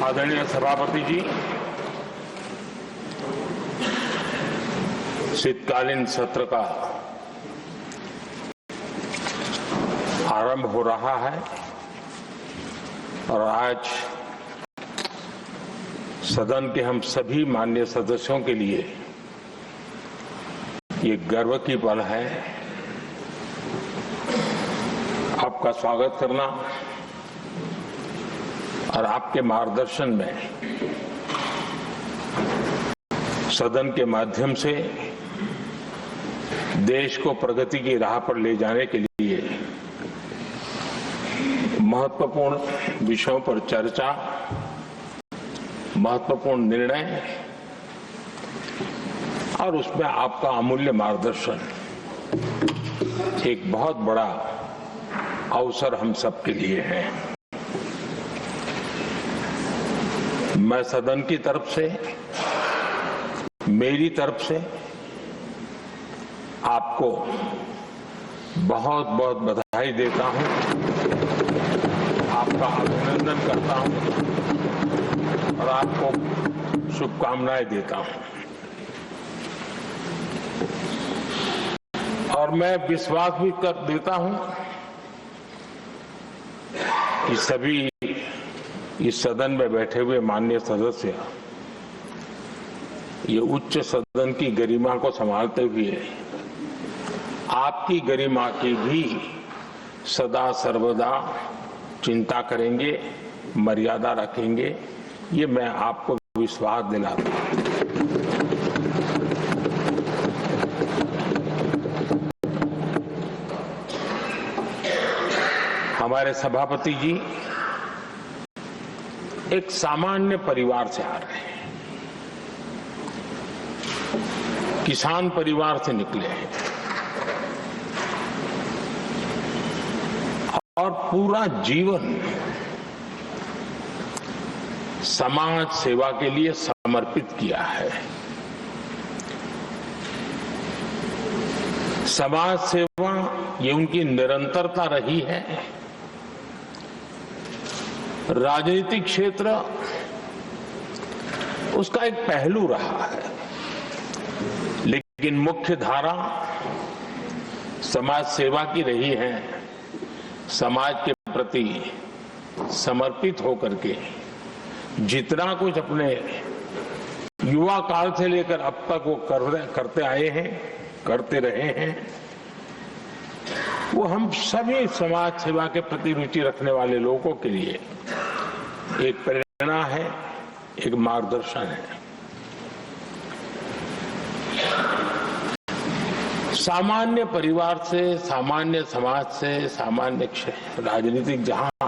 आदरणीय सभापति जी, शीतकालीन सत्र का आरंभ हो रहा है और आज सदन के हम सभी माननीय सदस्यों के लिए ये गर्व की पल है। आपका स्वागत करना और आपके मार्गदर्शन में सदन के माध्यम से देश को प्रगति की राह पर ले जाने के लिए महत्वपूर्ण विषयों पर चर्चा, महत्वपूर्ण निर्णय और उसमें आपका अमूल्य मार्गदर्शन एक बहुत बड़ा अवसर हम सबके लिए है। मैं सदन की तरफ से, मेरी तरफ से आपको बहुत बहुत बधाई देता हूं, आपका अभिनंदन करता हूं और आपको शुभकामनाएं देता हूं। और मैं विश्वास भी कर देता हूं कि सभी इस सदन में बैठे हुए माननीय सदस्य ये उच्च सदन की गरिमा को संभालते हुए आपकी गरिमा की भी सदा सर्वदा चिंता करेंगे, मर्यादा रखेंगे, ये मैं आपको विश्वास दिलाता हूं। हमारे सभापति जी एक सामान्य परिवार से आ रहे हैं, किसान परिवार से निकले हैं और पूरा जीवन समाज सेवा के लिए समर्पित किया है। समाज सेवा ये उनकी निरंतरता रही है। राजनीतिक क्षेत्र उसका एक पहलू रहा है, लेकिन मुख्य धारा समाज सेवा की रही है। समाज के प्रति समर्पित होकर के जितना कुछ अपने युवा काल से लेकर अब तक वो करते आए हैं, करते रहे हैं, वो हम सभी समाज सेवा के प्रति रुचि रखने वाले लोगों के लिए एक प्रेरणा है, एक मार्गदर्शन है। सामान्य परिवार से, सामान्य समाज से, सामान्य राजनीतिक जहां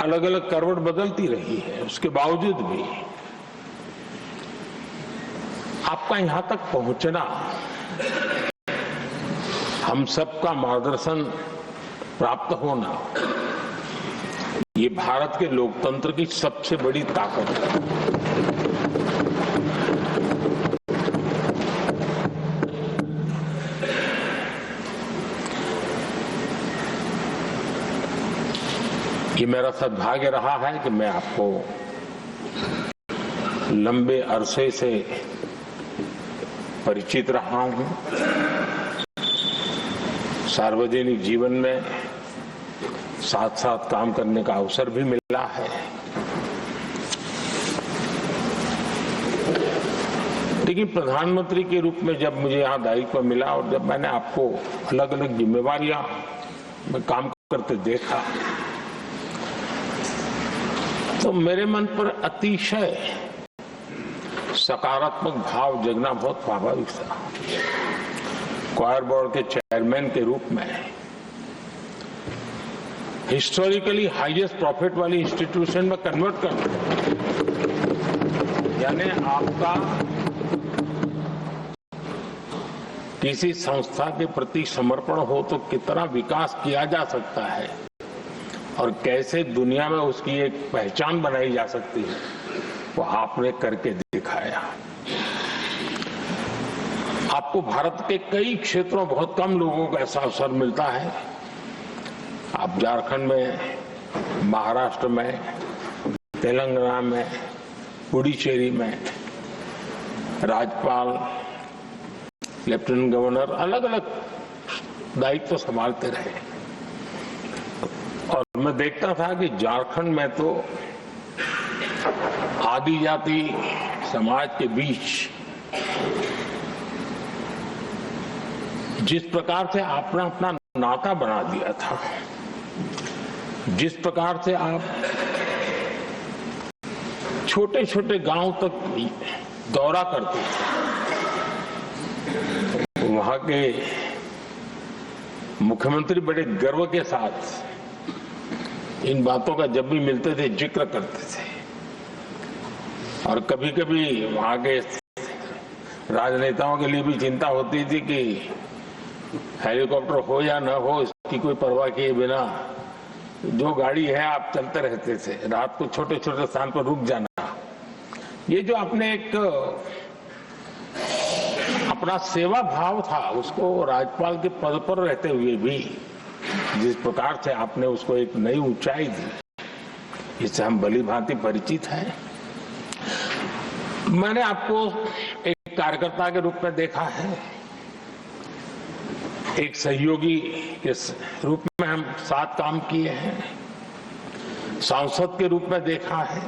अलग अलग करवट बदलती रही है, उसके बावजूद भी आपका यहां तक पहुंचना, हम सबका मार्गदर्शन प्राप्त होना, ये भारत के लोकतंत्र की सबसे बड़ी ताकत है। ये मेरा सद्भाग्य रहा है कि मैं आपको लंबे अरसे से परिचित रहा हूं। सार्वजनिक जीवन में साथ साथ काम करने का अवसर भी मिला है। लेकिन प्रधानमंत्री के रूप में जब मुझे यहाँ दायित्व मिला और जब मैंने आपको अलग अलग जिम्मेवारियां में काम करते देखा, तो मेरे मन पर अतिशय सकारात्मक भाव जगना बहुत स्वाभाविक था। क्वायर बोर्ड के चेयरमैन के रूप में हिस्टोरिकली हाईएस्ट प्रॉफिट वाली इंस्टीट्यूशन में कन्वर्ट करना, यानी आपका किसी संस्था के प्रति समर्पण हो तो कितना विकास किया जा सकता है और कैसे दुनिया में उसकी एक पहचान बनाई जा सकती है, वो आपने करके दिखाया। आपको भारत के कई क्षेत्रों बहुत कम लोगों को ऐसा अवसर मिलता है। आप झारखंड में महाराष्ट्र में, तेलंगाना में, पुडुचेरी में राज्यपाल, लेफ्टिनेंट गवर्नर अलग अलग दायित्व संभालते रहे। और मैं देखता था कि झारखंड में तो आदिजाति समाज के बीच जिस प्रकार से आपने अपना नाता बना दिया था, जिस प्रकार से आप छोटे छोटे गांव तक दौरा करते थे, वहां के मुख्यमंत्री बड़े गर्व के साथ इन बातों का जब भी मिलते थे जिक्र करते थे। और कभी कभी वहां के राजनेताओं के लिए भी चिंता होती थी कि हेलीकॉप्टर हो या न हो, इसकी कोई परवाह किए बिना जो गाड़ी है आप चलते रहते थे, रात को छोटे छोटे स्थान पर रुक जाना। ये जो आपने एक अपना सेवा भाव था, उसको राज्यपाल के पद पर रहते हुए भी जिस प्रकार से आपने उसको एक नई ऊंचाई दी, इससे हम भली भांति परिचित हैं। मैंने आपको एक कार्यकर्ता के रूप में देखा है, एक सहयोगी के रूप में हम साथ काम किए हैं, सांसद के रूप में देखा है,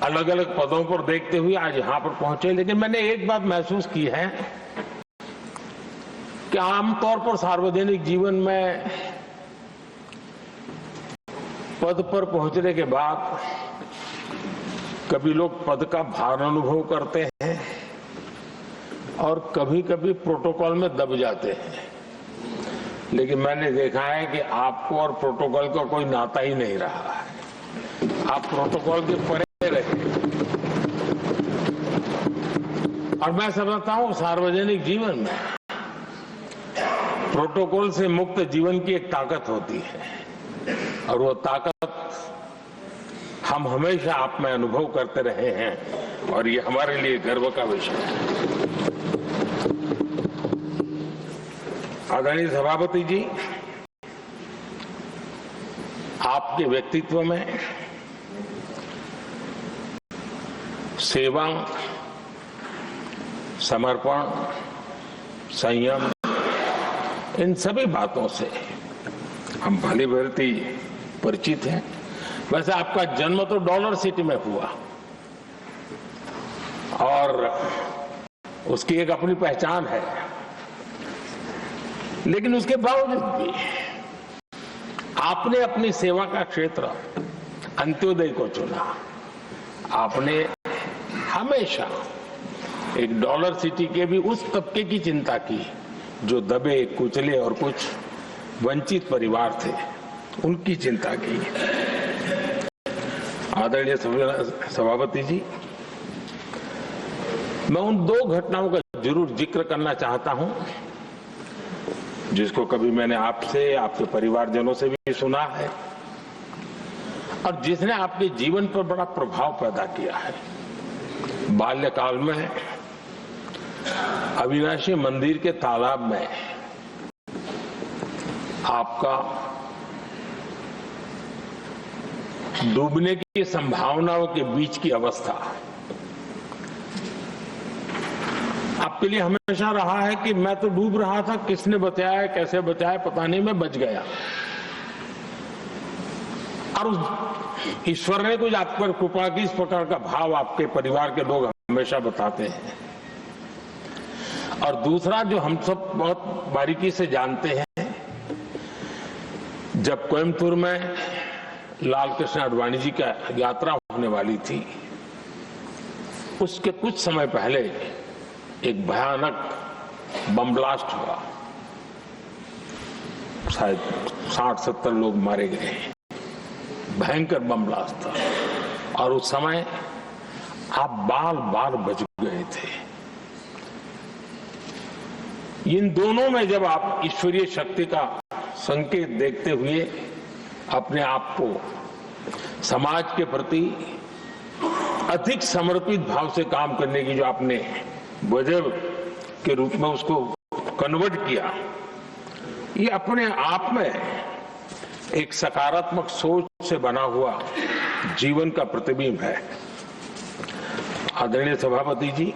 अलग अलग पदों पर देखते हुए आज यहां पर पहुंचे। लेकिन मैंने एक बात महसूस की है कि आमतौर पर सार्वजनिक जीवन में पद पर पहुंचने के बाद कभी लोग पद का भार अनुभव करते हैं और कभी कभी प्रोटोकॉल में दब जाते हैं। लेकिन मैंने देखा है कि आपको और प्रोटोकॉल का कोई नाता ही नहीं रहा है, आप प्रोटोकॉल के परे रहे। और मैं समझता हूं सार्वजनिक जीवन में प्रोटोकॉल से मुक्त जीवन की एक ताकत होती है, और वो ताकत हम हमेशा आप में अनुभव करते रहे हैं, और ये हमारे लिए गर्व का विषय है। आदरणीय सभापति जी, आपके व्यक्तित्व में सेवा, समर्पण, संयम, इन सभी बातों से हम भली भांति परिचित हैं। वैसे आपका जन्म तो डॉलर सिटी में हुआ और उसकी एक अपनी पहचान है, लेकिन उसके बावजूद भी आपने अपनी सेवा का क्षेत्र अंत्योदय को चुना। आपने हमेशा एक डॉलर सिटी के भी उस तबके की चिंता की जो दबे कुचले और कुछ वंचित परिवार थे, उनकी चिंता की। आदरणीय सभापति जी, मैं उन दो घटनाओं का जरूर जिक्र करना चाहता हूं जिसको कभी मैंने आपसे, आपके परिवारजनों से भी सुना है और जिसने आपके जीवन पर बड़ा प्रभाव पैदा किया है। बाल्यकाल में अविनाशी मंदिर के तालाब में आपका डूबने की संभावनाओं के बीच की अवस्था आपके लिए हमेशा रहा है कि मैं तो डूब रहा था, किसने बचाया, कैसे बचाया पता नहीं, मैं बच गया। और उस ईश्वर ने कुछ आप पर कृपा की, इस प्रकार का भाव आपके परिवार के लोग हमेशा बताते हैं। और दूसरा जो हम सब बहुत बारीकी से जानते हैं, जब कोयम्बतूर में लाल कृष्ण आडवाणी जी का यात्रा होने वाली थी, उसके कुछ समय पहले एक भयानक बम ब्लास्ट हुआ, शायद 60-70 लोग मारे गए। भयंकर बम ब्लास्ट था और उस समय आप बाल बाल बच गए थे। इन दोनों में जब आप ईश्वरीय शक्ति का संकेत देखते हुए अपने आप को समाज के प्रति अधिक समर्पित भाव से काम करने की जो आपने वजह के रूप में उसको कन्वर्ट किया, ये अपने आप में एक सकारात्मक सोच से बना हुआ जीवन का प्रतिबिंब है। आदरणीय सभापति जी,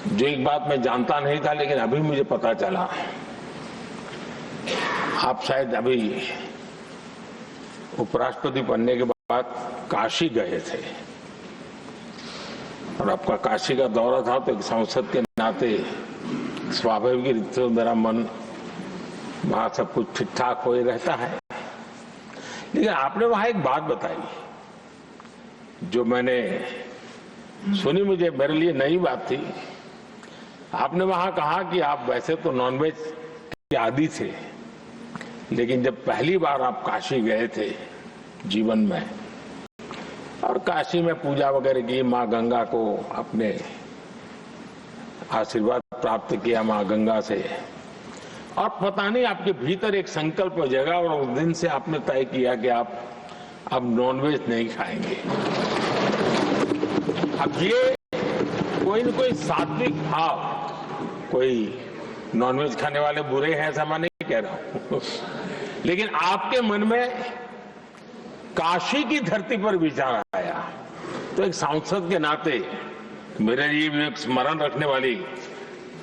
जो एक बात मैं जानता नहीं था लेकिन अभी मुझे पता चला, आप शायद अभी उपराष्ट्रपति बनने के बाद काशी गए थे और आपका काशी का दौरा था, तो एक सांसद के नाते स्वाभाविक रूप से मेरा मन वहां सब कुछ ठीक ठाक हो ही रहता है। लेकिन आपने वहां एक बात बताई जो मैंने सुनी, मुझे मेरे लिए नई बात थी। आपने वहां कहा कि आप वैसे तो नॉनवेज के आदी थे, लेकिन जब पहली बार आप काशी गए थे जीवन में और काशी में पूजा वगैरह की, माँ गंगा को अपने आशीर्वाद प्राप्त किया माँ गंगा से, और पता नहीं आपके भीतर एक संकल्प जगा और उस दिन से आपने तय किया कि आप अब नॉनवेज नहीं खाएंगे। अब ये कोई न कोई सात्विक भाव, कोई नॉनवेज खाने वाले बुरे हैं ऐसा मैं नहीं कह रहा हूं, लेकिन आपके मन में काशी की धरती पर विचार आया, तो एक सांसद के नाते मेरे लिए भी एक स्मरण रखने वाली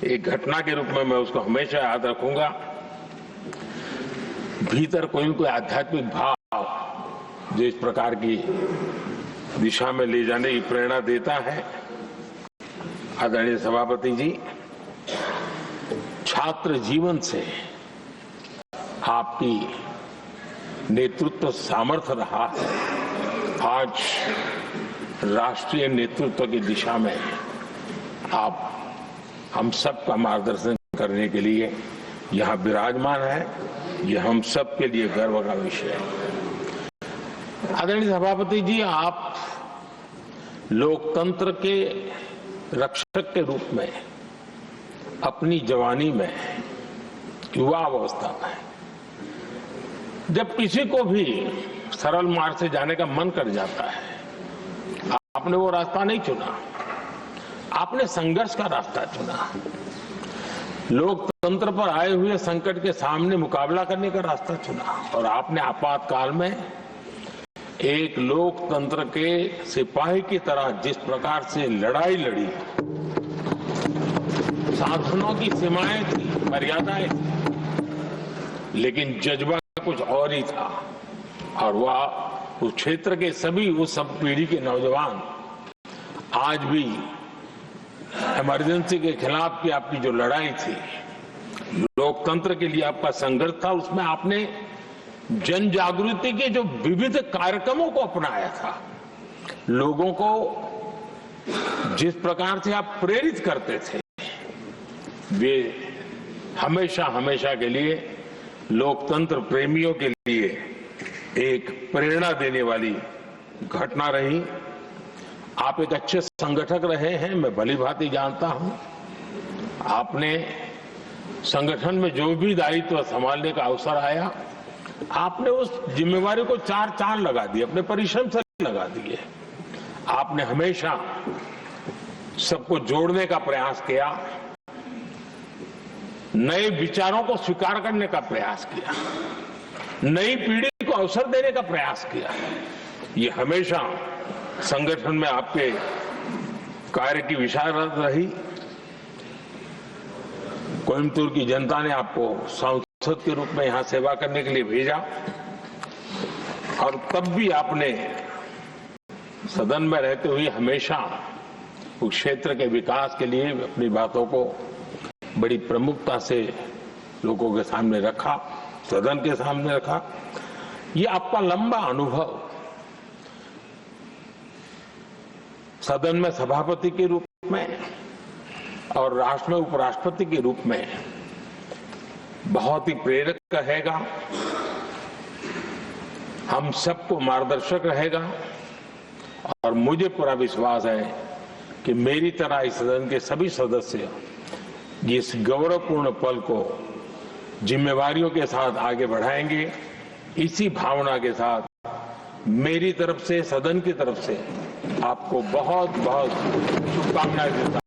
एक घटना के रूप में मैं उसको हमेशा याद रखूंगा। भीतर कोई न कोई आध्यात्मिक भाव जो इस प्रकार की दिशा में ले जाने की प्रेरणा देता है। आदरणीय सभापति जी, छात्र जीवन से आपकी नेतृत्व सामर्थ्य रहा है। आज राष्ट्रीय नेतृत्व की दिशा में आप हम सब का मार्गदर्शन करने के लिए यहाँ विराजमान है, यह हम सब के लिए गर्व का विषय है। आदरणीय सभापति जी, आप लोकतंत्र के रक्षक के रूप में अपनी जवानी में, युवा अवस्था में, जब किसी को भी सरल मार्ग से जाने का मन कर जाता है, आपने वो रास्ता नहीं चुना, आपने संघर्ष का रास्ता चुना। लोकतंत्र पर आए हुए संकट के सामने मुकाबला करने का रास्ता चुना और आपने आपातकाल में एक लोकतंत्र के सिपाही की तरह जिस प्रकार से लड़ाई लड़ी, साधनों की सीमाएं थी, मर्यादाएं थी, लेकिन जज्बा कुछ और ही था। और वह उस क्षेत्र के सभी, उस सब पीढ़ी के नौजवान आज भी इमरजेंसी के खिलाफ की आपकी जो लड़ाई थी, लोकतंत्र के लिए आपका संघर्ष था, उसमें आपने जन जागृति के जो विविध कार्यक्रमों को अपनाया था, लोगों को जिस प्रकार से आप प्रेरित करते थे, वे हमेशा हमेशा के लिए लोकतंत्र प्रेमियों के लिए एक प्रेरणा देने वाली घटना रही। आप एक अच्छे संगठक रहे हैं, मैं भली भांति जानता हूं। आपने संगठन में जो भी दायित्व संभालने का अवसर आया, आपने उस जिम्मेवारी को चार चांद लगा दिए, अपने परिश्रम से लगा दिए। आपने हमेशा सबको जोड़ने का प्रयास किया, नए विचारों को स्वीकार करने का प्रयास किया, नई पीढ़ी को अवसर देने का प्रयास किया। ये हमेशा संगठन में आपके कार्य की विशारद रही। कोयम्बतूर की जनता ने आपको सांसद के रूप में यहां सेवा करने के लिए भेजा और तब भी आपने सदन में रहते हुए हमेशा उस क्षेत्र के विकास के लिए अपनी बातों को बड़ी प्रमुखता से लोगों के सामने रखा, सदन के सामने रखा। ये आपका लंबा अनुभव सदन में सभापति के रूप में और राष्ट्र में उपराष्ट्रपति के रूप में बहुत ही प्रेरक रहेगा, हम सबको मार्गदर्शक रहेगा। और मुझे पूरा विश्वास है कि मेरी तरह इस सदन के सभी सदस्य इस गौरवपूर्ण पल को जिम्मेवारियों के साथ आगे बढ़ाएंगे। इसी भावना के साथ मेरी तरफ से, सदन की तरफ से आपको बहुत बहुत शुभकामनाएं देता हूं।